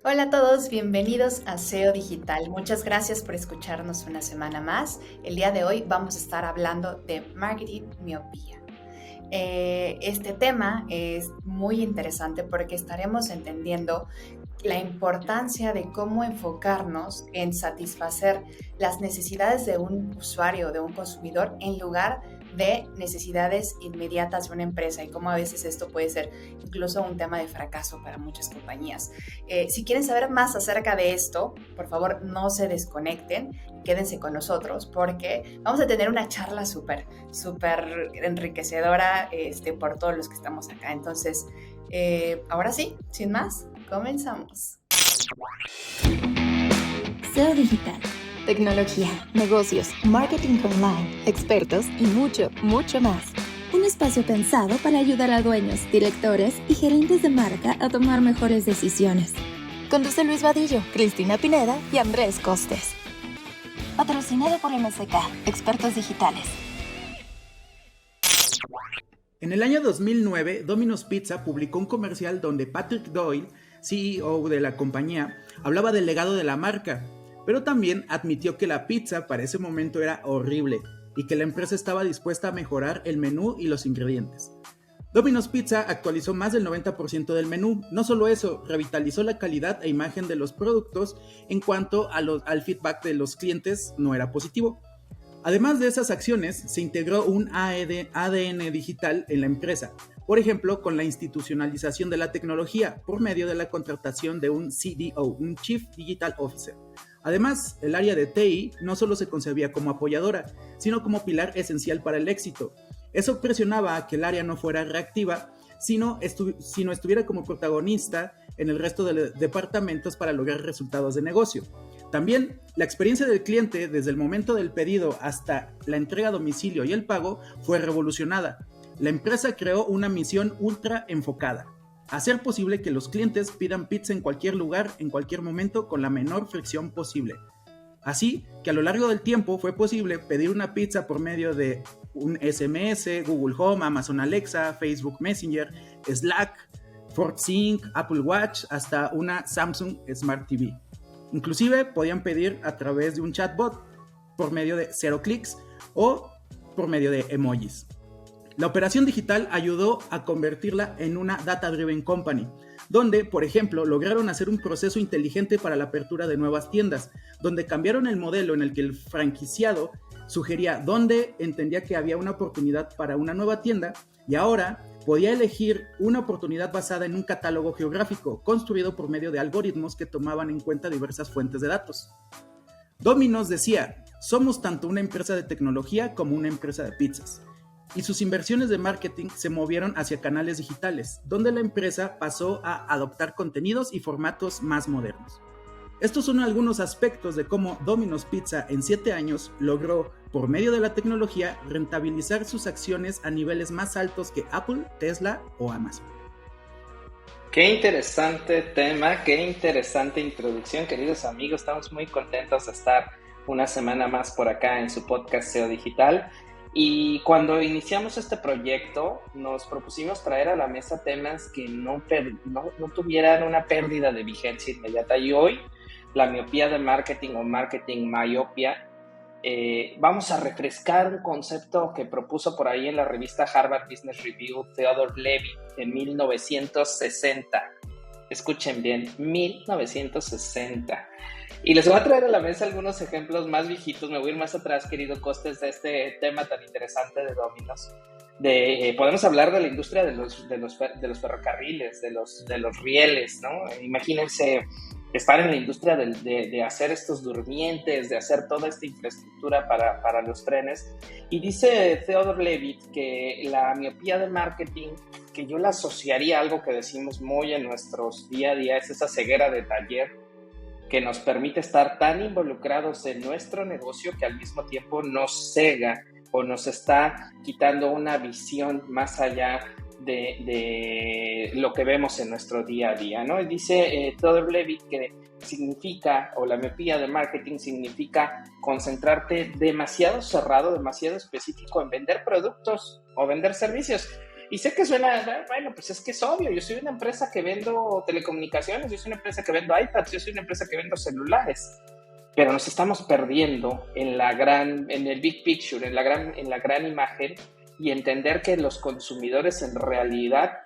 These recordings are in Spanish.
Hola a todos, bienvenidos a SEO Digital. Muchas gracias por escucharnos una semana más. El día de hoy vamos a estar hablando de marketing miopía. Este tema es muy interesante porque estaremos entendiendo la importancia de cómo enfocarnos en satisfacer las necesidades de un usuario, de un consumidor, en lugar de necesidades inmediatas de una empresa y cómo a veces esto puede ser incluso un tema de fracaso para muchas compañías. Si quieren saber más acerca de esto, por favor no se desconecten, quédense con nosotros porque vamos a tener una charla súper enriquecedora por todos los que estamos acá. Entonces, ahora sí, sin más, comenzamos. SEO Digital, tecnología, negocios, marketing online, expertos y mucho, mucho más. Un espacio pensado para ayudar a dueños, directores y gerentes de marca a tomar mejores decisiones. Conduce Luis Vadillo, Cristina Pineda y Andrés Costes. Patrocinado por MSK, expertos digitales. En el año 2009, Domino's Pizza publicó un comercial donde Patrick Doyle, CEO de la compañía, hablaba del legado de la marca, pero también admitió que la pizza para ese momento era horrible y que la empresa estaba dispuesta a mejorar el menú y los ingredientes. Domino's Pizza actualizó más del 90% del menú. No solo eso, revitalizó la calidad e imagen de los productos en cuanto al feedback de los clientes no era positivo. Además de esas acciones, se integró un ADN digital en la empresa, por ejemplo, con la institucionalización de la tecnología por medio de la contratación de un CDO, un Chief Digital Officer. Además, el área de TI no solo se concebía como apoyadora, sino como pilar esencial para el éxito. Eso presionaba a que el área no fuera reactiva, sino estuviera como protagonista en el resto de departamentos para lograr resultados de negocio. También, la experiencia del cliente desde el momento del pedido hasta la entrega a domicilio y el pago fue revolucionada. La empresa creó una misión ultra enfocada: hacer posible que los clientes pidan pizza en cualquier lugar, en cualquier momento, con la menor fricción posible. Así que a lo largo del tiempo fue posible pedir una pizza por medio de un SMS, Google Home, Amazon Alexa, Facebook Messenger, Slack, FortSync, Apple Watch, hasta una Samsung Smart TV. Inclusive podían pedir a través de un chatbot por medio de 0 clics o por medio de emojis. La operación digital ayudó a convertirla en una data-driven company, donde, por ejemplo, lograron hacer un proceso inteligente para la apertura de nuevas tiendas, donde cambiaron el modelo en el que el franquiciado sugería dónde entendía que había una oportunidad para una nueva tienda y ahora podía elegir una oportunidad basada en un catálogo geográfico construido por medio de algoritmos que tomaban en cuenta diversas fuentes de datos. Domino's decía: somos tanto una empresa de tecnología como una empresa de pizzas. Y sus inversiones de marketing se movieron hacia canales digitales, donde la empresa pasó a adoptar contenidos y formatos más modernos. Estos son algunos aspectos de cómo Domino's Pizza en 7 años logró, por medio de la tecnología, rentabilizar sus acciones a niveles más altos que Apple, Tesla o Amazon. Qué interesante tema, qué interesante introducción, queridos amigos. Estamos muy contentos de estar una semana más por acá en su podcast SEO Digital. Y cuando iniciamos este proyecto, nos propusimos traer a la mesa temas que no tuvieran una pérdida de vigencia inmediata. Y hoy, la miopía de marketing o marketing myopia, vamos a refrescar un concepto que propuso por ahí en la revista Harvard Business Review Theodore Levitt en 1960. Escuchen bien, 1960. Y les voy a traer a la mesa algunos ejemplos más viejitos. Me voy a ir más atrás, querido Costes, de este tema tan interesante de Domino's. Podemos hablar de la industria de los ferrocarriles, de los rieles, ¿no? Imagínense estar en la industria de hacer estos durmientes, de hacer toda esta infraestructura para los trenes. Y dice Theodore Levitt que la miopía de marketing, que yo la asociaría a algo que decimos muy en nuestros día a día, es esa ceguera de taller que nos permite estar tan involucrados en nuestro negocio que al mismo tiempo nos cega o nos está quitando una visión más allá de lo que vemos en nuestro día a día, ¿no? Y dice Theodore Levitt que significa, o la miopía de marketing significa concentrarte demasiado cerrado, demasiado específico en vender productos o vender servicios. Y sé que suena, bueno, pues es que es obvio, yo soy una empresa que vendo telecomunicaciones, yo soy una empresa que vendo iPads, yo soy una empresa que vendo celulares, pero nos estamos perdiendo en el big picture, en la gran imagen, y entender que los consumidores en realidad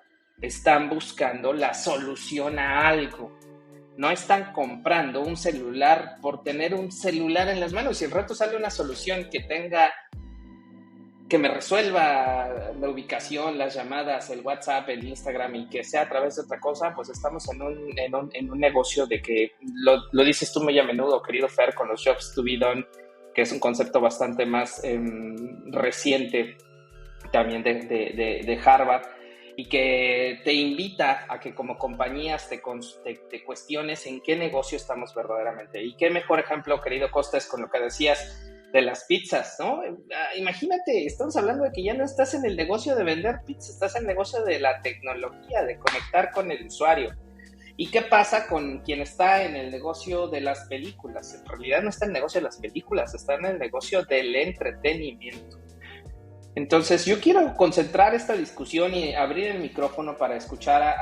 están buscando la solución a algo. No están comprando un celular por tener un celular en las manos. Si al rato sale una solución que me resuelva la ubicación, las llamadas, el WhatsApp, el Instagram, y que sea a través de otra cosa, pues estamos en un negocio de que, lo dices tú muy a menudo, querido Fer, con los jobs to be done, que es un concepto bastante más reciente también de Harvard, y que te invita a que como compañías te cuestiones en qué negocio estamos verdaderamente. Y qué mejor ejemplo, querido Costes, con lo que decías de las pizzas, ¿no? Imagínate, estamos hablando de que ya no estás en el negocio de vender pizzas, estás en el negocio de la tecnología, de conectar con el usuario. ¿Y qué pasa con quien está en el negocio de las películas? En realidad no está en el negocio de las películas, está en el negocio del entretenimiento. Entonces, yo quiero concentrar esta discusión y abrir el micrófono para escuchar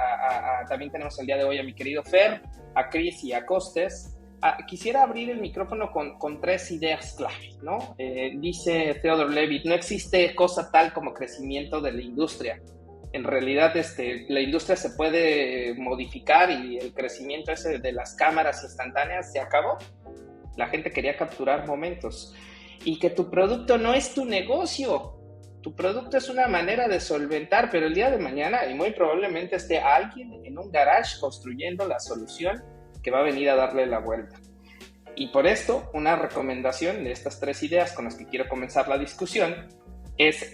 también tenemos el día de hoy a mi querido Fer, a Chris y a Costes. Quisiera abrir el micrófono con 3 ideas clave, ¿no? Dice Theodore Levitt, no existe cosa tal como crecimiento de la industria. En realidad, la industria se puede modificar y el crecimiento ese de las cámaras instantáneas se acabó. La gente quería capturar momentos. Y que tu producto no es tu negocio. Tu producto es una manera de solventar, pero el día de mañana, y muy probablemente esté alguien en un garage construyendo la solución que va a venir a darle la vuelta. Y por esto, una recomendación de estas 3 ideas con las que quiero comenzar la discusión es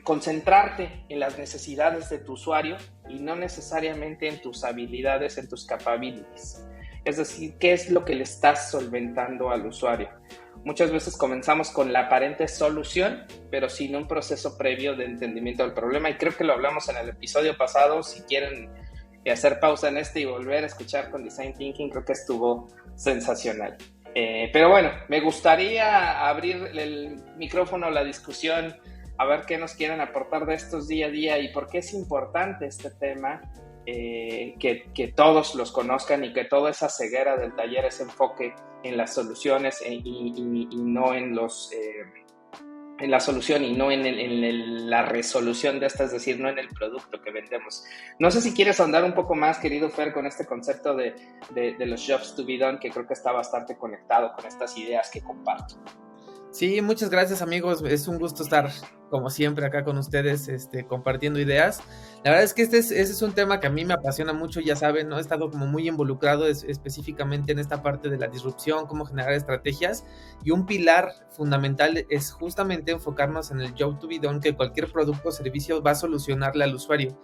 concentrarte en las necesidades de tu usuario y no necesariamente en tus habilidades, en tus capabilities. Es decir, ¿qué es lo que le estás solventando al usuario? Muchas veces comenzamos con la aparente solución, pero sin un proceso previo de entendimiento del problema. Y creo que lo hablamos en el episodio pasado. Si quieren hacer pausa en y volver a escuchar con Design Thinking, creo que estuvo sensacional. Pero bueno, me gustaría abrir el micrófono a la discusión, a ver qué nos quieren aportar de estos día a día y por qué es importante este tema, que todos los conozcan y que toda esa ceguera del taller, ese enfoque en las soluciones y no en en la solución y no en la resolución de esta, es decir, no en el producto que vendemos. No sé si quieres ahondar un poco más, querido Fer, con este concepto de los jobs to be done, que creo que está bastante conectado con estas ideas que comparto. Sí, muchas gracias, amigos. Es un gusto estar, como siempre, acá con ustedes, compartiendo ideas. La verdad es que ese es un tema que a mí me apasiona mucho, ya saben, ¿no? He estado como muy involucrado específicamente en esta parte de la disrupción, cómo generar estrategias, y un pilar fundamental es justamente enfocarnos en el job to be done, que cualquier producto o servicio va a solucionarle al usuario.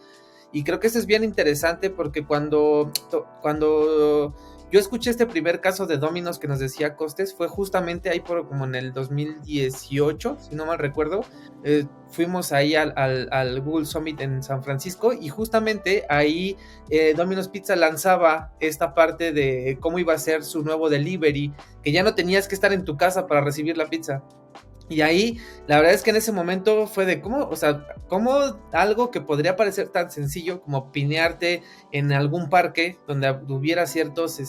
Y creo que esto es bien interesante porque cuando yo escuché este primer caso de Domino's que nos decía Costes, fue justamente ahí como en el 2018, si no mal recuerdo. Fuimos ahí al Google Summit en San Francisco y justamente ahí Domino's Pizza lanzaba esta parte de cómo iba a ser su nuevo delivery, que ya no tenías que estar en tu casa para recibir la pizza. Y ahí, la verdad es que en ese momento fue de cómo algo que podría parecer tan sencillo como pinearte en algún parque donde hubiera ciertos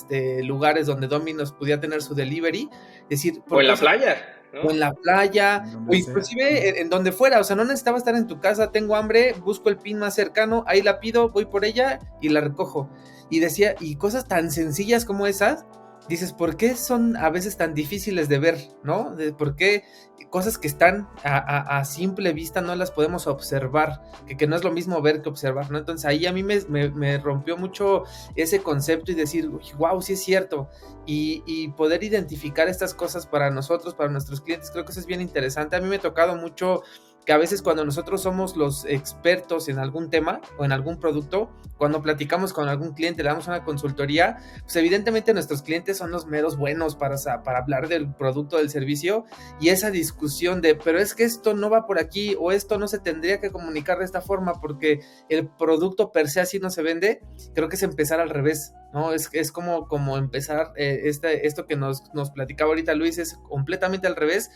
lugares donde Domino's pudiera tener su delivery, decir, o en la playa, ¿no? O en la playa, o inclusive en donde fuera, o sea, no necesitaba estar en tu casa, tengo hambre, busco el pin más cercano, ahí la pido, voy por ella y la recojo. Y decía, y cosas tan sencillas como esas, dices, ¿por qué son a veces tan difíciles de ver, no? ¿Por qué cosas que están a simple vista no las podemos observar? Que no es lo mismo ver que observar, ¿no? Entonces ahí a mí me rompió mucho ese concepto y decir, wow, sí es cierto. Y poder identificar estas cosas para nosotros, para nuestros clientes, creo que eso es bien interesante. A mí me ha tocado mucho que a veces cuando nosotros somos los expertos en algún tema o en algún producto, cuando platicamos con algún cliente, le damos una consultoría, pues evidentemente nuestros clientes son los meros buenos para hablar del producto, del servicio, y esa discusión de, pero es que esto no va por aquí, o esto no se tendría que comunicar de esta forma porque el producto per se así no se vende, creo que es empezar al revés, ¿no? Es como empezar, esto que nos platicaba ahorita Luis, es completamente al revés.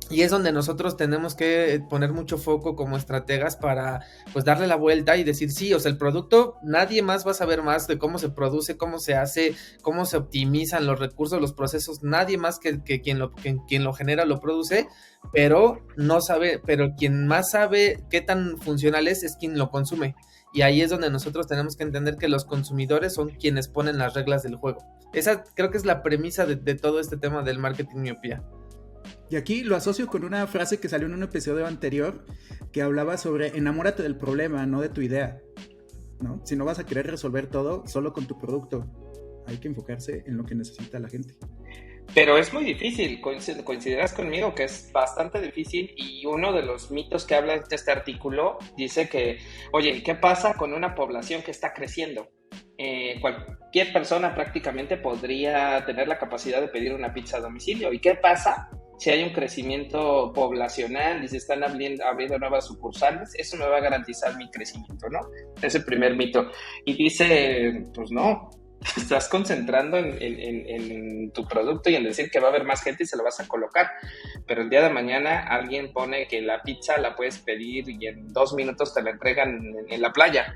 Y es donde nosotros tenemos que poner mucho foco como estrategas para pues darle la vuelta y decir sí, o sea, el producto, nadie más va a saber más de cómo se produce, cómo se hace, cómo se optimizan los recursos, los procesos, nadie más que quien lo genera lo produce, pero no sabe, pero quien más sabe qué tan funcional es quien lo consume. Y ahí es donde nosotros tenemos que entender que los consumidores son quienes ponen las reglas del juego. Esa creo que es la premisa de todo este tema del marketing miopía. Y aquí lo asocio con una frase que salió en un episodio anterior que hablaba sobre enamórate del problema, no de tu idea, ¿no? Si no vas a querer resolver todo solo con tu producto, hay que enfocarse en lo que necesita la gente. Pero es muy difícil, coincidirás conmigo que es bastante difícil, y uno de los mitos que habla este artículo dice que, oye, ¿qué pasa con una población que está creciendo? Cualquier persona prácticamente podría tener la capacidad de pedir una pizza a domicilio. ¿Y qué pasa si hay un crecimiento poblacional y se están abriendo nuevas sucursales? Eso me va a garantizar mi crecimiento, ¿no? Es el primer mito. Y dice, pues no, te estás concentrando en tu producto y en decir que va a haber más gente y se lo vas a colocar. Pero el día de mañana alguien pone que la pizza la puedes pedir y en 2 minutos te la entregan en la playa.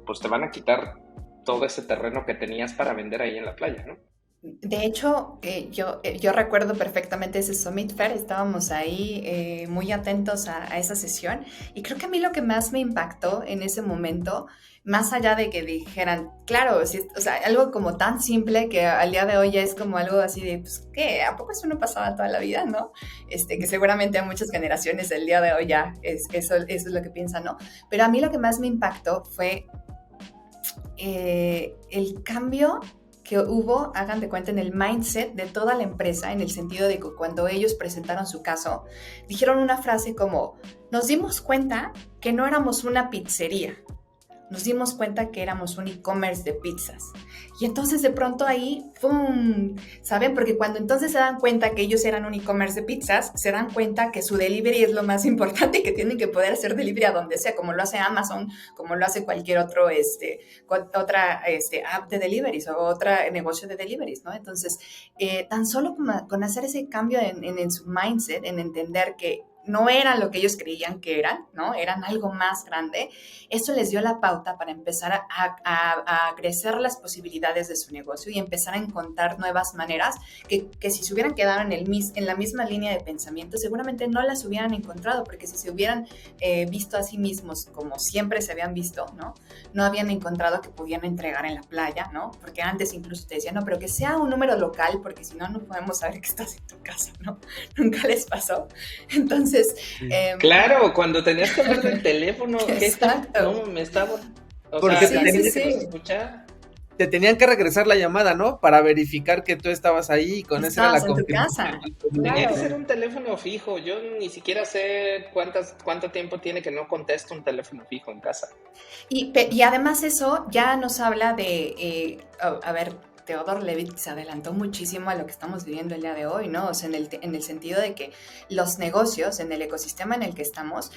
Pues te van a quitar todo ese terreno que tenías para vender ahí en la playa, ¿no? De hecho, yo recuerdo perfectamente ese Summit Fair, estábamos ahí muy atentos a esa sesión, y creo que a mí lo que más me impactó en ese momento, más allá de que dijeran, claro, sí, o sea, algo como tan simple que al día de hoy ya es como algo así de, pues, ¿qué? ¿A poco eso no pasaba toda la vida, no? Que seguramente a muchas generaciones el día de hoy ya eso es lo que piensan, ¿no? Pero a mí lo que más me impactó fue el cambio que hubo, hagan de cuenta, en el mindset de toda la empresa, en el sentido de que cuando ellos presentaron su caso, dijeron una frase como, nos dimos cuenta que no éramos una pizzería, nos dimos cuenta que éramos un e-commerce de pizzas. Y entonces de pronto ahí, ¡pum! ¿Saben? Porque cuando entonces se dan cuenta que ellos eran un e-commerce de pizzas, se dan cuenta que su delivery es lo más importante y que tienen que poder hacer delivery a donde sea, como lo hace Amazon, como lo hace cualquier otro, otra app de deliveries o otro negocio de deliveries, ¿no? Entonces, tan solo con hacer ese cambio en su mindset, en entender que no eran lo que ellos creían que eran, ¿no? Eran algo más grande. Eso les dio la pauta para empezar a crecer las posibilidades de su negocio y empezar a encontrar nuevas maneras que si se hubieran quedado en la misma línea de pensamiento, seguramente no las hubieran encontrado, porque si se hubieran visto a sí mismos como siempre se habían visto, ¿no? No habían encontrado que podían entregar en la playa, ¿no? Porque antes incluso te decían, no, pero que sea un número local, porque si no, no podemos saber que estás en tu casa, ¿no? Nunca les pasó. Entonces, claro, cuando tenías que hablar del teléfono, exacto. No, me estaba... Porque te tenían que regresar la llamada, ¿no? Para verificar que tú estabas ahí y con eso era la confirmación. Tenía que ser un teléfono fijo. Yo ni siquiera sé cuánto tiempo tiene que no contesto un teléfono fijo en casa. Y además eso ya nos habla de, a ver, Theodore Levitt se adelantó muchísimo a lo que estamos viviendo el día de hoy, ¿no? O sea, en el sentido de que los negocios, en el ecosistema en el que estamos,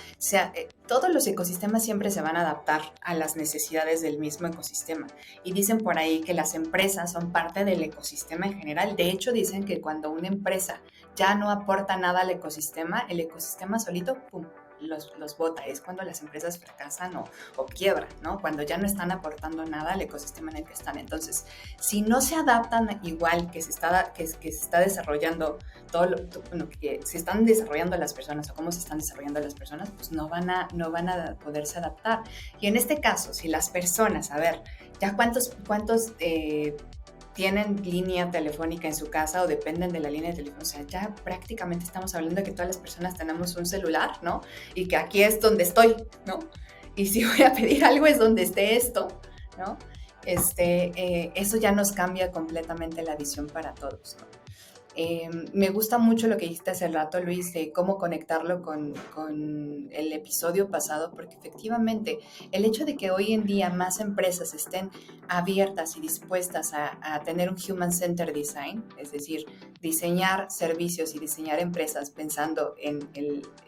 todos los ecosistemas siempre se van a adaptar a las necesidades del mismo ecosistema. Y dicen por ahí que las empresas son parte del ecosistema en general. De hecho, dicen que cuando una empresa ya no aporta nada al ecosistema, el ecosistema solito, ¡pum!, los bota. Es cuando las empresas fracasan o quiebran, ¿no? Cuando ya no están aportando nada al ecosistema en el que están. Entonces, si no se adaptan igual que se está desarrollando que se están desarrollando las personas o cómo se están desarrollando las personas, pues no van a poderse adaptar. Y en este caso, si las personas, a ver, ya cuántos tienen línea telefónica en su casa o dependen de la línea de teléfono, o sea, ya prácticamente estamos hablando de que todas las personas tenemos un celular, ¿no? Y que aquí es donde estoy, ¿no? Y si voy a pedir algo es donde esté esto, ¿no? Eso ya nos cambia completamente la visión para todos, ¿no? Me gusta mucho lo que dijiste hace rato, Luis, de cómo conectarlo con el episodio pasado, porque efectivamente el hecho de que hoy en día más empresas estén abiertas y dispuestas a tener un Human-Centered Design, es decir, diseñar servicios y diseñar empresas pensando en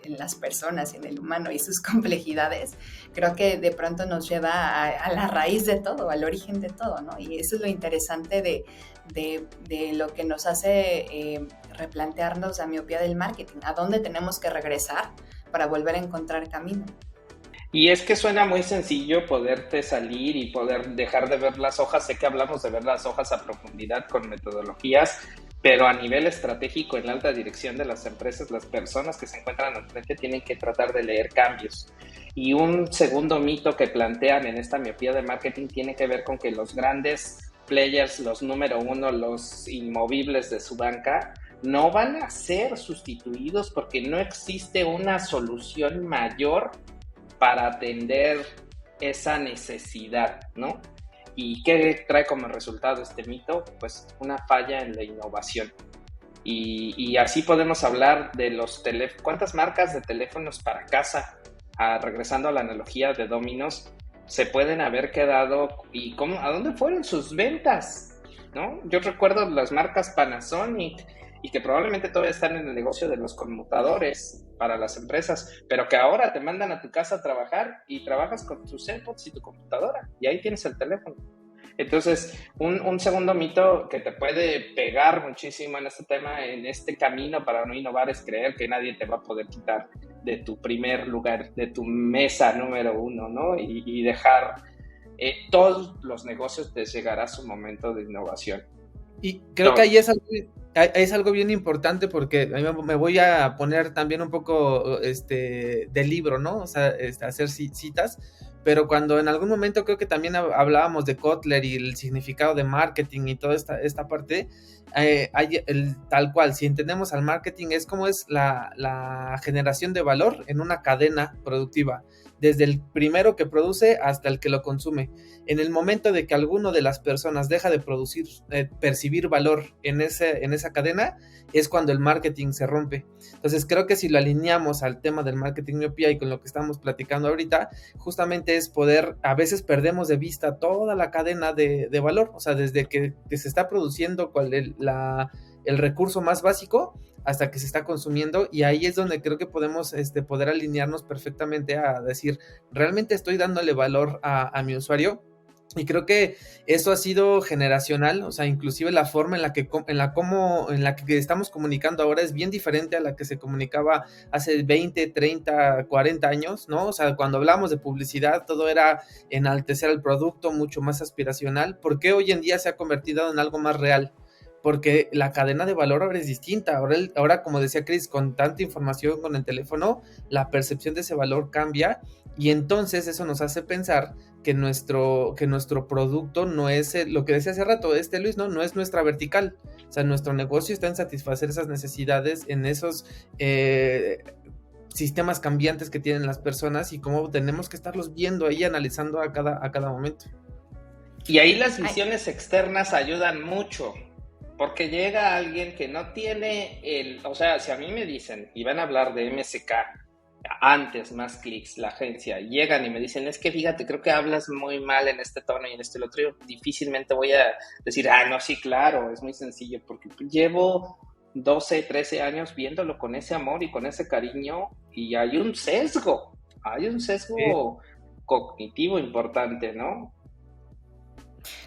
las personas, en el humano y sus complejidades, creo que de pronto nos lleva a la raíz de todo, al origen de todo, ¿no? Y eso es lo interesante de lo que nos hace replantearnos la miopía del marketing, a dónde tenemos que regresar para volver a encontrar camino. Y es que suena muy sencillo poderte salir y poder dejar de ver las hojas. Sé que hablamos de ver las hojas a profundidad con metodologías, pero a nivel estratégico, en la alta dirección de las empresas, las personas que se encuentran al frente tienen que tratar de leer cambios. Y un segundo mito que plantean en esta miopía de marketing tiene que ver con que los grandes players, los número uno, los inmovibles de su banca, no van a ser sustituidos porque no existe una solución mayor para atender esa necesidad, ¿no? ¿Y qué trae como resultado este mito? Pues una falla en la innovación. Y así podemos hablar de los teléfonos. ¿Cuántas marcas de teléfonos para casa, regresando a la analogía de Domino's, se pueden haber quedado y a dónde fueron sus ventas, ¿no? Yo recuerdo las marcas Panasonic y que probablemente todavía están en el negocio de los conmutadores para las empresas, pero que ahora te mandan a tu casa a trabajar y trabajas con tus AirPods y tu computadora y ahí tienes el teléfono. Entonces, un segundo mito que te puede pegar muchísimo en este tema, en este camino para no innovar, es creer que nadie te va a poder quitar de tu primer lugar, de tu mesa número uno, ¿no? Y dejar todos los negocios te llegará su momento de innovación. Y creo que ahí es algo bien importante porque me voy a poner también un poco de libro, ¿no? O sea, hacer citas, pero cuando en algún momento creo que también hablábamos de Kotler y el significado de marketing y toda esta parte, hay tal cual, si entendemos al marketing es como es la generación de valor en una cadena productiva, desde el primero que produce hasta el que lo consume. En el momento de que alguno de las personas deja de percibir valor en esa cadena, es cuando el marketing se rompe. Entonces creo que si lo alineamos al tema del marketing miopía y con lo que estamos platicando ahorita, justamente es poder, a veces perdemos de vista toda la cadena de valor, o sea, desde que se está produciendo el recurso más básico hasta que se está consumiendo, y ahí es donde creo que podemos poder alinearnos perfectamente a decir, realmente estoy dándole valor a mi usuario. Y creo que eso ha sido generacional, o sea, inclusive la forma en la que estamos comunicando ahora es bien diferente a la que se comunicaba hace 20, 30, 40 años, ¿no? O sea, cuando hablamos de publicidad, todo era enaltecer el producto, mucho más aspiracional. ¿Por qué hoy en día se ha convertido en algo más real? Porque la cadena de valor ahora es distinta. Ahora, como decía Chris, con tanta información con el teléfono, la percepción de ese valor cambia, y entonces eso nos hace pensar que nuestro producto no es lo que decía hace rato Luis, no es nuestra vertical. O sea, nuestro negocio está en satisfacer esas necesidades, en esos sistemas cambiantes que tienen las personas, y cómo tenemos que estarlos viendo ahí, analizando a cada momento. Y ahí las visiones externas ayudan mucho. Porque llega alguien que no tiene o sea, si a mí me dicen, y van a hablar de MSK, antes, Más Clics, la agencia, llegan y me dicen, es que fíjate, creo que hablas muy mal en este tono y en el otro, yo difícilmente voy a decir, no, sí, claro, es muy sencillo, porque llevo 12, 13 años viéndolo con ese amor y con ese cariño, y hay un sesgo cognitivo importante, ¿no?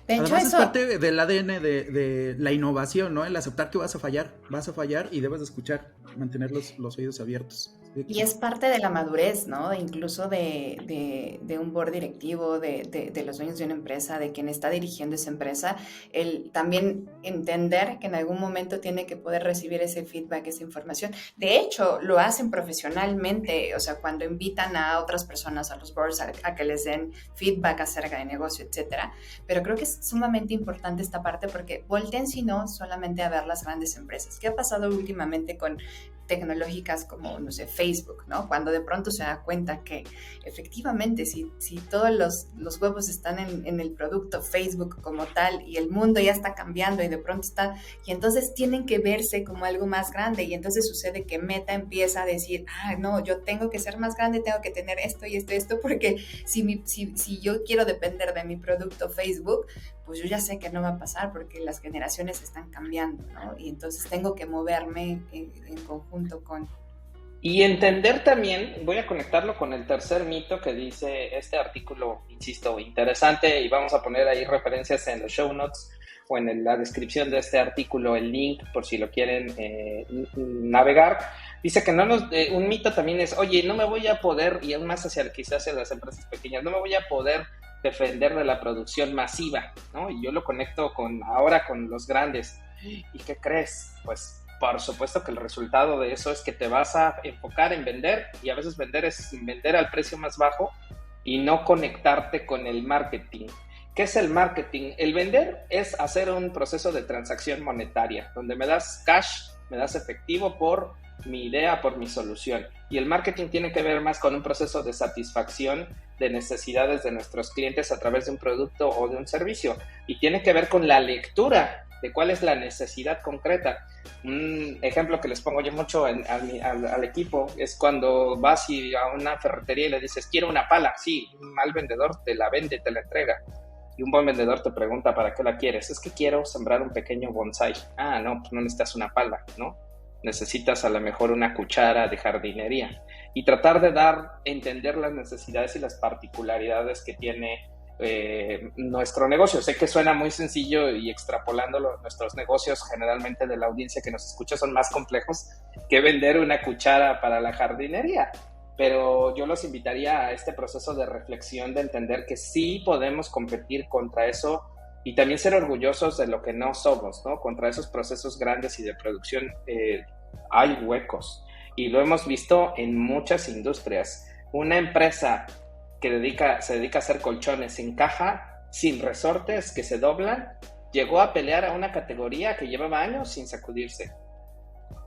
De hecho, además es parte del ADN de la innovación, ¿no? El aceptar que vas a fallar y debes de escuchar, mantener los oídos abiertos. Y es parte de la madurez, ¿no? Incluso de un board directivo, de los dueños de una empresa, de quien está dirigiendo esa empresa, el también entender que en algún momento tiene que poder recibir ese feedback, esa información. De hecho, lo hacen profesionalmente, o sea, cuando invitan a otras personas, a los boards, a que les den feedback acerca de negocio, etcétera. Pero creo que es sumamente importante esta parte, porque volteen, si no, solamente a ver las grandes empresas. ¿Qué ha pasado últimamente con tecnológicas como, no sé, Facebook, ¿no? Cuando de pronto se da cuenta que efectivamente si todos los huevos están en el producto Facebook como tal, y el mundo ya está cambiando y de pronto y entonces tienen que verse como algo más grande, y entonces sucede que Meta empieza a decir, no, yo tengo que ser más grande, tengo que tener esto y esto, porque si yo quiero depender de mi producto Facebook, pues yo ya sé que no va a pasar porque las generaciones están cambiando, ¿no? Y entonces tengo que moverme en conjunto con... Y entender también, voy a conectarlo con el tercer mito que dice este artículo, insisto, interesante, y vamos a poner ahí referencias en los show notes, o en la descripción de este artículo el link por si lo quieren navegar. Dice que un mito también es, oye, no me voy a poder, y aún más quizás hacia las empresas pequeñas, no me voy a poder defender de la producción masiva, ¿no? Y yo lo conecto ahora con los grandes. ¿Y qué crees? Pues por supuesto que el resultado de eso es que te vas a enfocar en vender, y a veces vender es vender al precio más bajo y no conectarte con el marketing. ¿Qué es el marketing? El vender es hacer un proceso de transacción monetaria, donde me das cash, me das efectivo por mi idea, por mi solución. Y el marketing tiene que ver más con un proceso de satisfacción de necesidades de nuestros clientes a través de un producto o de un servicio. Y tiene que ver con la lectura de cuál es la necesidad concreta. Un ejemplo que les pongo yo mucho al equipo es cuando vas a una ferretería y le dices, quiero una pala. Sí, un mal vendedor te la vende, te la entrega. Y un buen vendedor te pregunta, ¿para qué la quieres? Es que quiero sembrar un pequeño bonsai. Ah, no, pues no necesitas una pala, ¿no? Necesitas a lo mejor una cuchara de jardinería. Y tratar de entender las necesidades y las particularidades que tiene nuestro negocio. Sé que suena muy sencillo, y extrapolándolo, nuestros negocios generalmente de la audiencia que nos escucha son más complejos que vender una cuchara para la jardinería. Pero yo los invitaría a este proceso de reflexión, de entender que sí podemos competir contra eso y también ser orgullosos de lo que no somos, ¿no? Contra esos procesos grandes y de producción hay huecos, y lo hemos visto en muchas industrias. Una empresa que se dedica a hacer colchones en caja, sin resortes, que se doblan, llegó a pelear a una categoría que llevaba años sin sacudirse.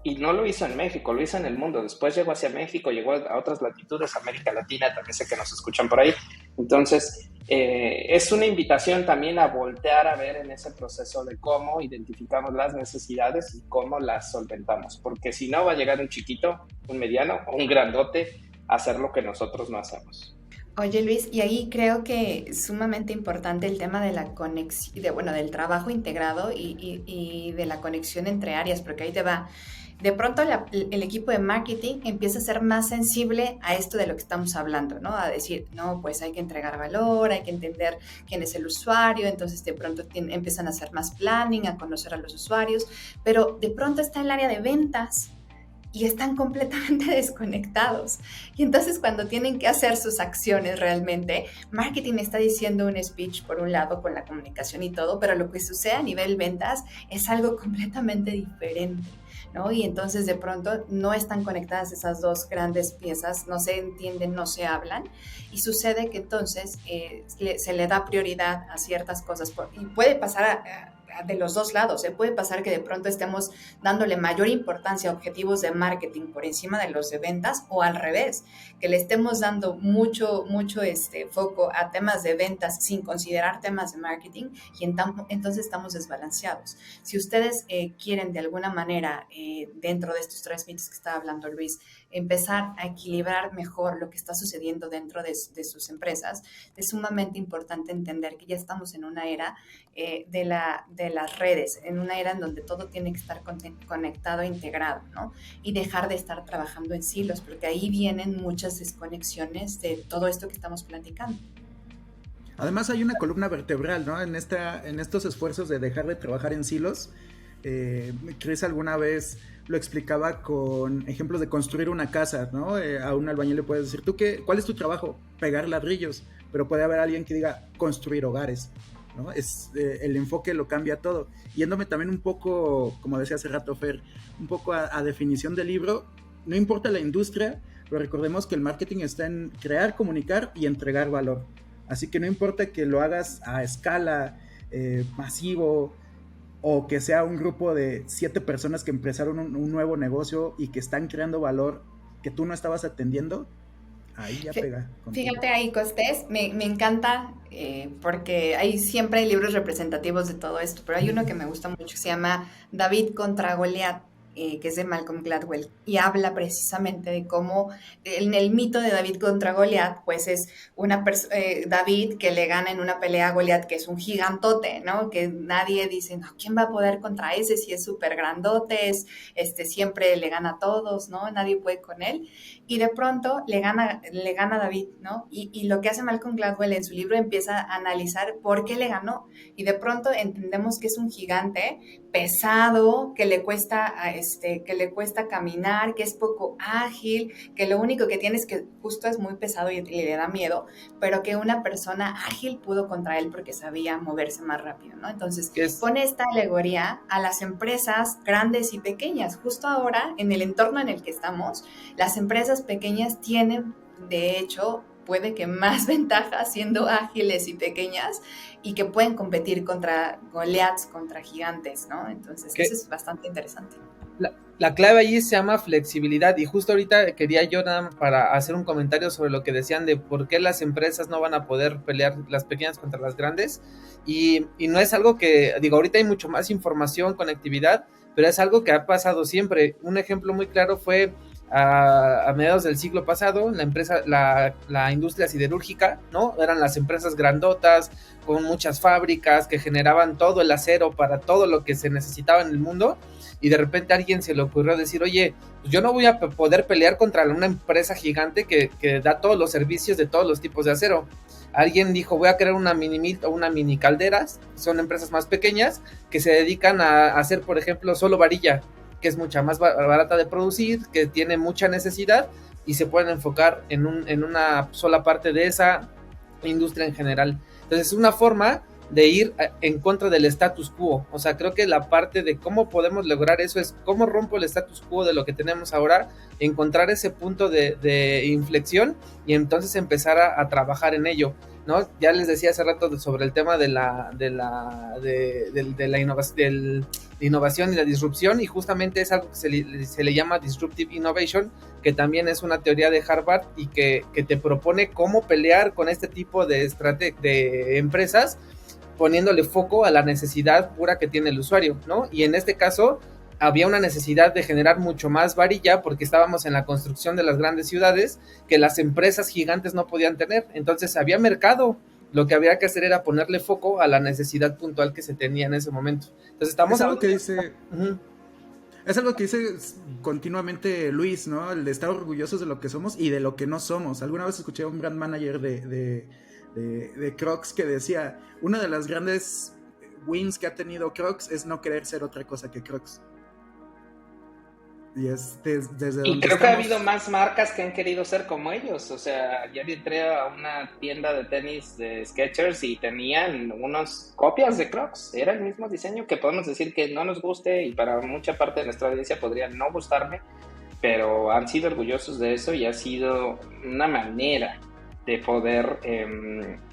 Y no lo hizo en México, lo hizo en el mundo. Después llegó hacia México, llegó a otras latitudes, América Latina, también sé que nos escuchan por ahí. Entonces, es una invitación también a voltear a ver en ese proceso de cómo identificamos las necesidades y cómo las solventamos. Porque si no, va a llegar un chiquito, un mediano o un grandote a hacer lo que nosotros no hacemos. Oye, Luis, y ahí creo que es sumamente importante el tema de la conexión, del trabajo integrado y de la conexión entre áreas, porque ahí te va. De pronto el equipo de marketing empieza a ser más sensible a esto de lo que estamos hablando, ¿no? A decir, no, pues hay que entregar valor, hay que entender quién es el usuario, entonces de pronto empiezan a hacer más planning, a conocer a los usuarios, pero de pronto está el área de ventas y están completamente desconectados. Y entonces cuando tienen que hacer sus acciones realmente, marketing está diciendo un speech por un lado con la comunicación y todo, pero lo que sucede a nivel ventas es algo completamente diferente, ¿no? Y entonces de pronto no están conectadas esas dos grandes piezas, no se entienden, no se hablan, y sucede que entonces se le da prioridad a ciertas cosas, y puede pasar de los dos lados. Puede pasar que de pronto estemos dándole mayor importancia a objetivos de marketing por encima de los de ventas, o al revés, que le estemos dando mucho foco a temas de ventas sin considerar temas de marketing, y entonces estamos desbalanceados. Si ustedes quieren de alguna manera, dentro de estos 3 mitos que estaba hablando Luis, empezar a equilibrar mejor lo que está sucediendo dentro de sus empresas, es sumamente importante entender que ya estamos en una era de las redes, en una era en donde todo tiene que estar conectado e integrado, ¿no? Y dejar de estar trabajando en silos, porque ahí vienen muchas desconexiones de todo esto que estamos platicando. Además hay una columna vertebral, ¿no? En estos esfuerzos de dejar de trabajar en silos. Chris alguna vez lo explicaba con ejemplos de construir una casa, ¿no? A un albañil le puedes decir, ¿cuál es tu trabajo? Pegar ladrillos, pero puede haber alguien que diga construir hogares, ¿no? El enfoque lo cambia todo. Yéndome también un poco, como decía hace rato Fer, un poco a definición del libro, no importa la industria, pero recordemos que el marketing está en crear, comunicar y entregar valor. Así que no importa que lo hagas a escala, masivo, o que sea un grupo de 7 personas que empezaron un nuevo negocio y que están creando valor que tú no estabas atendiendo, ahí ya pega. Fíjate ahí, Costés, me encanta porque siempre hay libros representativos de todo esto, pero hay uno que me gusta mucho que se llama David contra Goliat. que es de Malcolm Gladwell, y habla precisamente de cómo en el mito de David contra Goliat, pues es David que le gana en una pelea a Goliat, que es un gigantote, ¿no? Que nadie dice, no, ¿quién va a poder contra ese si es súper grandote, siempre le gana a todos, ¿no? Nadie puede con él. Y de pronto le gana David, ¿no? Y lo que hace Malcolm Gladwell en su libro empieza a analizar por qué le ganó. Y de pronto entendemos que es un gigante pesado, que le cuesta caminar, que es poco ágil, que lo único que tiene es que justo es muy pesado y le da miedo, pero que una persona ágil pudo contra él porque sabía moverse más rápido, ¿no? Entonces, pone esta alegoría a las empresas grandes y pequeñas. Justo ahora, en el entorno en el que estamos, las empresas pequeñas tienen, de hecho, puede que más ventajas siendo ágiles y pequeñas y que pueden competir contra Goliaths, contra gigantes, ¿no? Entonces, eso es bastante interesante. La clave allí se llama flexibilidad, y justo ahorita quería yo nada más para hacer un comentario sobre lo que decían de por qué las empresas no van a poder pelear las pequeñas contra las grandes, y no es algo que, digo, ahorita hay mucho más información, conectividad, pero es algo que ha pasado siempre. Un ejemplo muy claro fue a mediados del siglo pasado, la industria siderúrgica, ¿no? Eran las empresas grandotas, con muchas fábricas que generaban todo el acero para todo lo que se necesitaba en el mundo, y de repente a alguien se le ocurrió decir, oye, pues yo no voy a poder pelear contra una empresa gigante que da todos los servicios de todos los tipos de acero. Alguien dijo, voy a crear una mini mill o una mini calderas, son empresas más pequeñas que se dedican a hacer, por ejemplo, solo varilla, que es mucha más barata de producir, que tiene mucha necesidad y se pueden enfocar en una sola parte de esa industria en general. Entonces es una forma de ir en contra del status quo. O sea, creo que la parte de cómo podemos lograr eso es cómo rompo el status quo de lo que tenemos ahora, encontrar ese punto de inflexión y entonces empezar a trabajar en ello, ¿no? Ya les decía hace rato sobre el tema de la innovación y la disrupción, y justamente es algo que se le llama Disruptive Innovation, que también es una teoría de Harvard y que te propone cómo pelear con este tipo de empresas, poniéndole foco a la necesidad pura que tiene el usuario, ¿no? Y en este caso había una necesidad de generar mucho más varilla porque estábamos en la construcción de las grandes ciudades que las empresas gigantes no podían tener. Entonces había mercado. Lo que había que hacer era ponerle foco a la necesidad puntual que se tenía en ese momento. Entonces estamos... Es algo que dice... Es algo que dice continuamente Luis, ¿no? El de estar orgullosos de lo que somos y de lo que no somos. Alguna vez escuché a un brand manager de Crocs que decía, una de las grandes wins que ha tenido Crocs es no querer ser otra cosa que Crocs. Y es desde donde creo que ha habido más marcas que han querido ser como ellos. O sea, ayer entré a una tienda de tenis de Skechers y tenían unas copias de Crocs. Era el mismo diseño, que podemos decir que no nos guste y para mucha parte de nuestra audiencia podría no gustarme, pero han sido orgullosos de eso y ha sido una manera de poder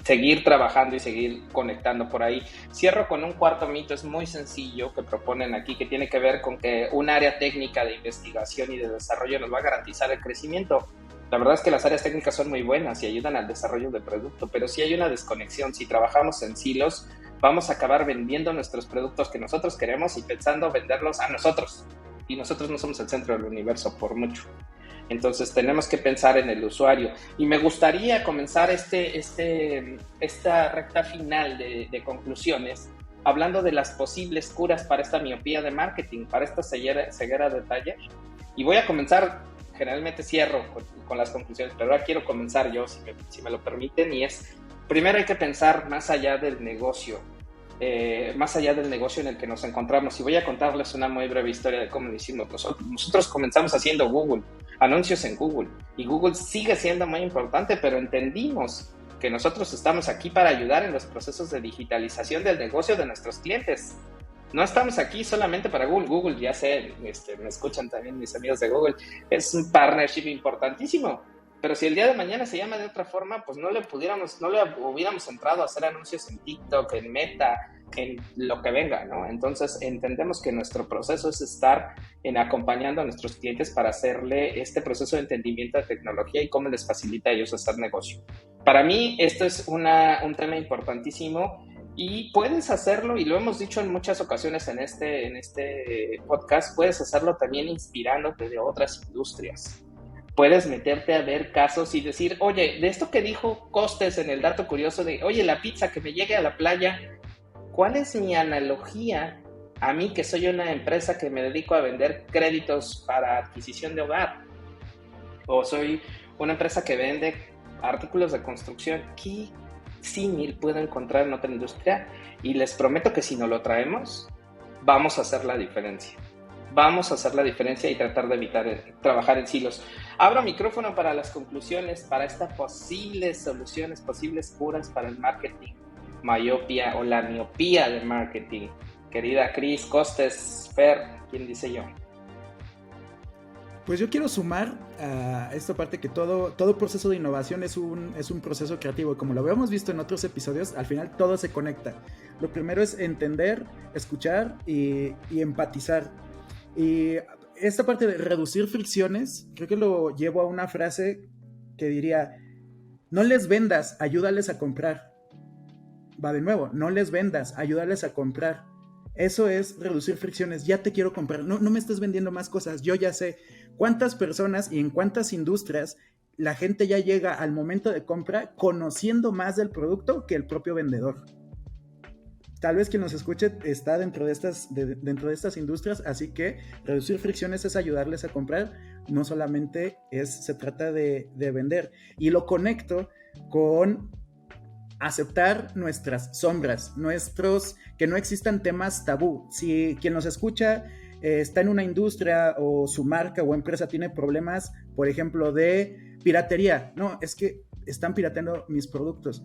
seguir trabajando y seguir conectando por ahí. Cierro con un cuarto mito, es muy sencillo, que proponen aquí, que tiene que ver con que un área técnica de investigación y de desarrollo nos va a garantizar el crecimiento. La verdad es que las áreas técnicas son muy buenas y ayudan al desarrollo del producto, pero si hay una desconexión, si trabajamos en silos, vamos a acabar vendiendo nuestros productos que nosotros queremos y pensando venderlos a nosotros. Y nosotros no somos el centro del universo, por mucho. Entonces tenemos que pensar en el usuario. Y me gustaría comenzar esta recta final de conclusiones hablando de las posibles curas para esta miopía de marketing, para esta ceguera de taller. Y voy a comenzar, generalmente cierro con las conclusiones, pero ahora quiero comenzar yo, si me lo permiten, y es, primero hay que pensar más allá del negocio. Más allá del negocio en el que nos encontramos. Y voy a contarles una muy breve historia de cómo lo hicimos. Nosotros comenzamos haciendo Google, anuncios en Google, y Google sigue siendo muy importante, pero entendimos que nosotros estamos aquí para ayudar en los procesos de digitalización del negocio de nuestros clientes. No estamos aquí solamente para Google. Google, ya sé, me escuchan también mis amigos de Google, es un partnership importantísimo. Pero si el día de mañana se llama de otra forma, pues no le hubiéramos entrado a hacer anuncios en TikTok, en Meta, en lo que venga, ¿no? Entonces entendemos que nuestro proceso es estar acompañando a nuestros clientes para hacerle este proceso de entendimiento de tecnología y cómo les facilita a ellos hacer negocio. Para mí esto es un tema importantísimo Y puedes hacerlo, y lo hemos dicho en muchas ocasiones en este podcast, puedes hacerlo también inspirándote de otras industrias. Puedes meterte a ver casos y decir, oye, de esto que dijo Costes en el dato curioso de, oye, la pizza que me llegue a la playa, ¿cuál es mi analogía a mí que soy una empresa que me dedico a vender créditos para adquisición de hogar? O soy una empresa que vende artículos de construcción. ¿Qué símil puedo encontrar en otra industria? Y les prometo que si no lo traemos, vamos a hacer la diferencia. Vamos a hacer la diferencia y tratar de evitar trabajar en silos. Abro micrófono para las conclusiones, para estas posibles soluciones, posibles curas para el marketing miopía o la miopía del marketing. Querida Cris, Costes, Fer, ¿quién dice yo? Pues yo quiero sumar a esta parte que todo proceso de innovación es un proceso creativo. Como lo habíamos visto en otros episodios, al final todo se conecta. Lo primero es entender, escuchar y empatizar. Y esta parte de reducir fricciones, creo que lo llevo a una frase que diría, no les vendas, ayúdales a comprar. Va de nuevo, no les vendas, ayúdales a comprar. Eso es reducir fricciones. Ya te quiero comprar, no me estés vendiendo más cosas. Yo ya sé cuántas personas y en cuántas industrias la gente ya llega al momento de compra conociendo más del producto que el propio vendedor. Tal vez quien nos escuche está dentro de estas industrias, así que reducir fricciones es ayudarles a comprar, no solamente se trata de vender. Y lo conecto con aceptar nuestras sombras, que no existan temas tabú. Si quien nos escucha está en una industria o su marca o empresa tiene problemas, por ejemplo, de piratería, no, es que están pirateando mis productos.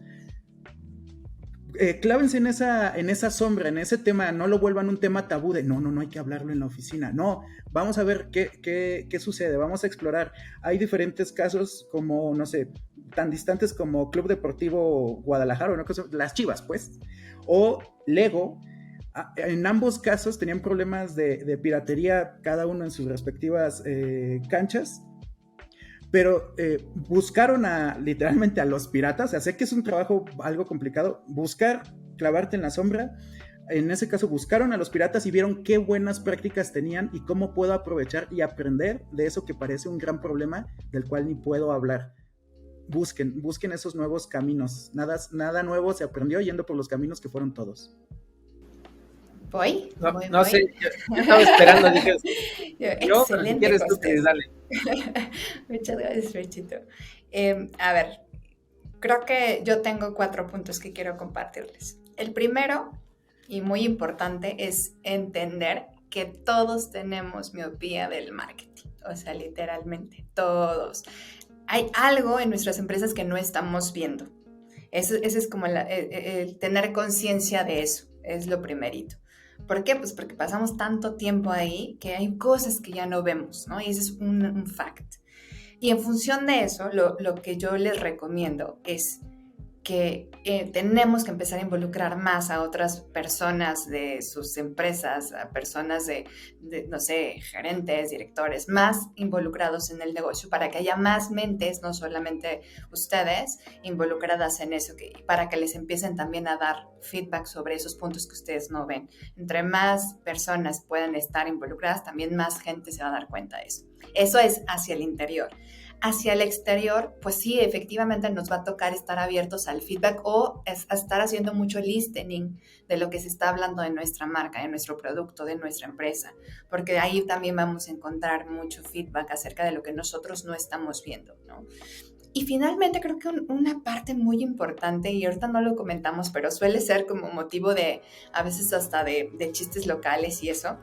Clávense en esa sombra, en ese tema, no lo vuelvan un tema tabú de no hay que hablarlo en la oficina, no, vamos a ver qué sucede, vamos a explorar. Hay diferentes casos como, no sé, tan distantes como Club Deportivo Guadalajara, ¿no? Las Chivas, pues, o Lego. En ambos casos tenían problemas de piratería, cada uno en sus respectivas canchas. Pero buscaron literalmente a los piratas. O sea, sé que es un trabajo algo complicado. Clavarte en la sombra. En ese caso buscaron a los piratas y vieron qué buenas prácticas tenían y cómo puedo aprovechar y aprender de eso que parece un gran problema del cual ni puedo hablar. Busquen esos nuevos caminos. Nada nuevo se aprendió yendo por los caminos que fueron todos. ¿Voy? No sé, yo estaba esperando, dije, excelente, si quieres tú, dale. Muchas gracias, Ferchito. A ver, creo que yo tengo 4 puntos que quiero compartirles. El primero, y muy importante, es entender que todos tenemos miopía del marketing, o sea, literalmente, todos. Hay algo en nuestras empresas que no estamos viendo. Ese es como el tener conciencia de eso, es lo primerito. ¿Por qué? Pues porque pasamos tanto tiempo ahí que hay cosas que ya no vemos, ¿no? Y ese es un fact. Y en función de eso, lo que yo les recomiendo es que tenemos que empezar a involucrar más a otras personas de sus empresas, a personas de, no sé, gerentes, directores, más involucrados en el negocio para que haya más mentes, no solamente ustedes, involucradas en eso, para que les empiecen también a dar feedback sobre esos puntos que ustedes no ven. Entre más personas puedan estar involucradas, también más gente se va a dar cuenta de eso. Eso es hacia el interior. Hacia el exterior, pues sí, efectivamente nos va a tocar estar abiertos al feedback o a estar haciendo mucho listening de lo que se está hablando de nuestra marca, de nuestro producto, de nuestra empresa, porque ahí también vamos a encontrar mucho feedback acerca de lo que nosotros no estamos viendo, ¿no? Y finalmente creo que una parte muy importante, y ahorita no lo comentamos, pero suele ser como motivo de, a veces hasta de chistes locales y eso,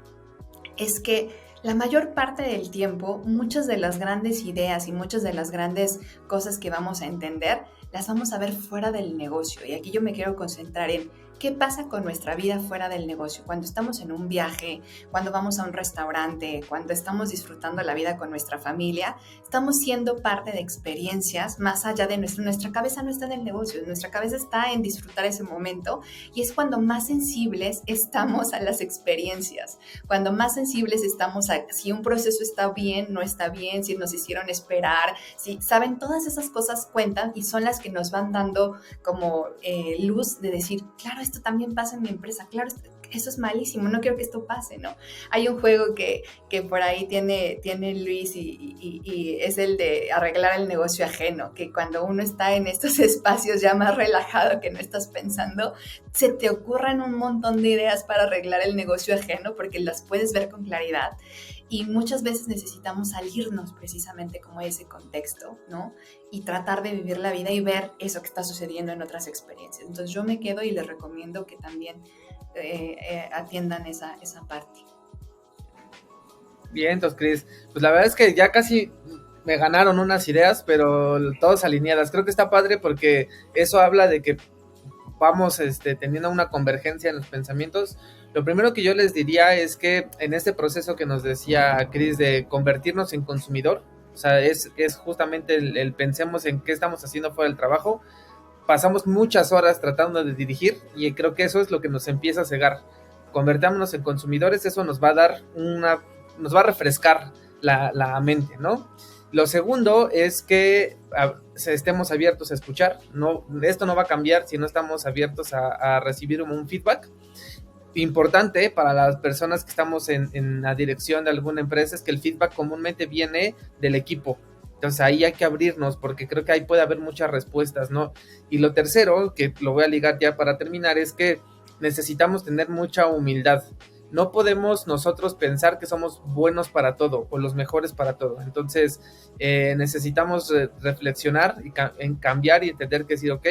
es que la mayor parte del tiempo, muchas de las grandes ideas y muchas de las grandes cosas que vamos a entender, las vamos a ver fuera del negocio. Y aquí yo me quiero concentrar en qué pasa con nuestra vida fuera del negocio. Cuando estamos en un viaje, cuando vamos a un restaurante, cuando estamos disfrutando la vida con nuestra familia, estamos siendo parte de experiencias más allá de nuestra cabeza no está en el negocio, nuestra cabeza está en disfrutar ese momento y es cuando más sensibles estamos a las experiencias, cuando más sensibles estamos a si un proceso está bien, no está bien, si nos hicieron esperar, si saben, todas esas cosas cuentan y son las que nos van dando como luz de decir, claro, esto también pasa en mi empresa, claro, eso es malísimo, no quiero que esto pase, ¿no? Hay un juego que por ahí tiene Luis y es el de arreglar el negocio ajeno, que cuando uno está en estos espacios ya más relajado, que no estás pensando, se te ocurren un montón de ideas para arreglar el negocio ajeno porque las puedes ver con claridad. Y muchas veces necesitamos salirnos precisamente como de ese contexto, ¿no? Y tratar de vivir la vida y ver eso que está sucediendo en otras experiencias. Entonces yo me quedo y les recomiendo que también atiendan esa parte. Bien, entonces, Cris, pues la verdad es que ya casi me ganaron unas ideas, pero todas alineadas. Creo que está padre porque eso habla de que vamos teniendo una convergencia en los pensamientos. Lo primero que yo les diría es que en este proceso que nos decía Cris de convertirnos en consumidor, o sea, es justamente el pensemos en qué estamos haciendo fuera del trabajo. Pasamos muchas horas tratando de dirigir y creo que eso es lo que nos empieza a cegar. Convertámonos en consumidores, eso nos va a dar nos va a refrescar la mente, ¿no? Lo segundo es que estemos abiertos a escuchar. Esto no va a cambiar si no estamos abiertos a recibir un feedback. Importante para las personas que estamos en la dirección de alguna empresa es que el feedback comúnmente viene del equipo. Entonces ahí hay que abrirnos porque creo que ahí puede haber muchas respuestas, ¿no? Y lo tercero, que lo voy a ligar ya para terminar, es que necesitamos tener mucha humildad. No podemos nosotros pensar que somos buenos para todo o los mejores para todo. Entonces necesitamos reflexionar y cambiar y entender que decir, ok,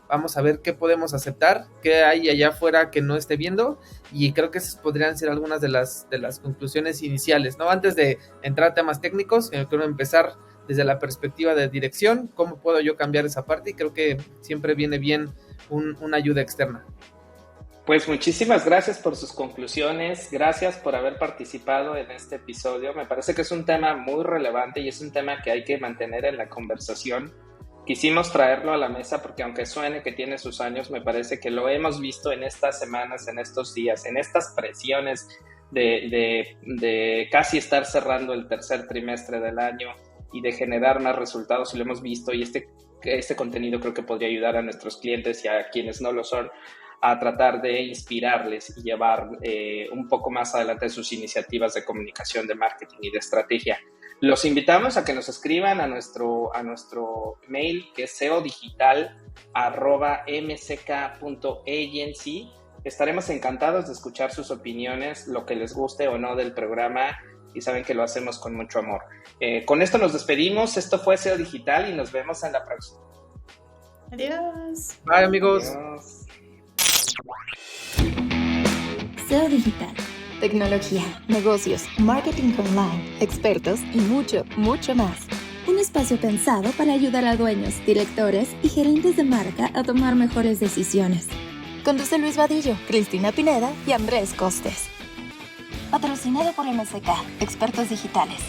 vamos a ver qué podemos aceptar, qué hay allá afuera que no esté viendo, y creo que esas podrían ser algunas de las conclusiones iniciales, ¿no? Antes de entrar a temas técnicos, quiero empezar desde la perspectiva de dirección, cómo puedo yo cambiar esa parte, y creo que siempre viene bien una ayuda externa. Pues muchísimas gracias por sus conclusiones, gracias por haber participado en este episodio. Me parece que es un tema muy relevante y es un tema que hay que mantener en la conversación. Quisimos traerlo a la mesa porque aunque suene que tiene sus años, me parece que lo hemos visto en estas semanas, en estos días, en estas presiones de casi estar cerrando el tercer trimestre del año y de generar más resultados, y lo hemos visto, y este contenido creo que podría ayudar a nuestros clientes y a quienes no lo son a tratar de inspirarles y llevar un poco más adelante sus iniciativas de comunicación, de marketing y de estrategia. Los invitamos a que nos escriban a nuestro mail, que es seodigital@mck.agency. Estaremos encantados de escuchar sus opiniones, lo que les guste o no del programa, y saben que lo hacemos con mucho amor. Con esto nos despedimos. Esto fue SEO Digital y nos vemos en la próxima. Adiós. Bye, amigos. Adiós. SEO Digital. Tecnología, negocios, marketing online, expertos y mucho, mucho más. Un espacio pensado para ayudar a dueños, directores y gerentes de marca a tomar mejores decisiones. Conduce Luis Vadillo, Cristina Pineda y Andrés Costes. Patrocinado por MSK, Expertos Digitales.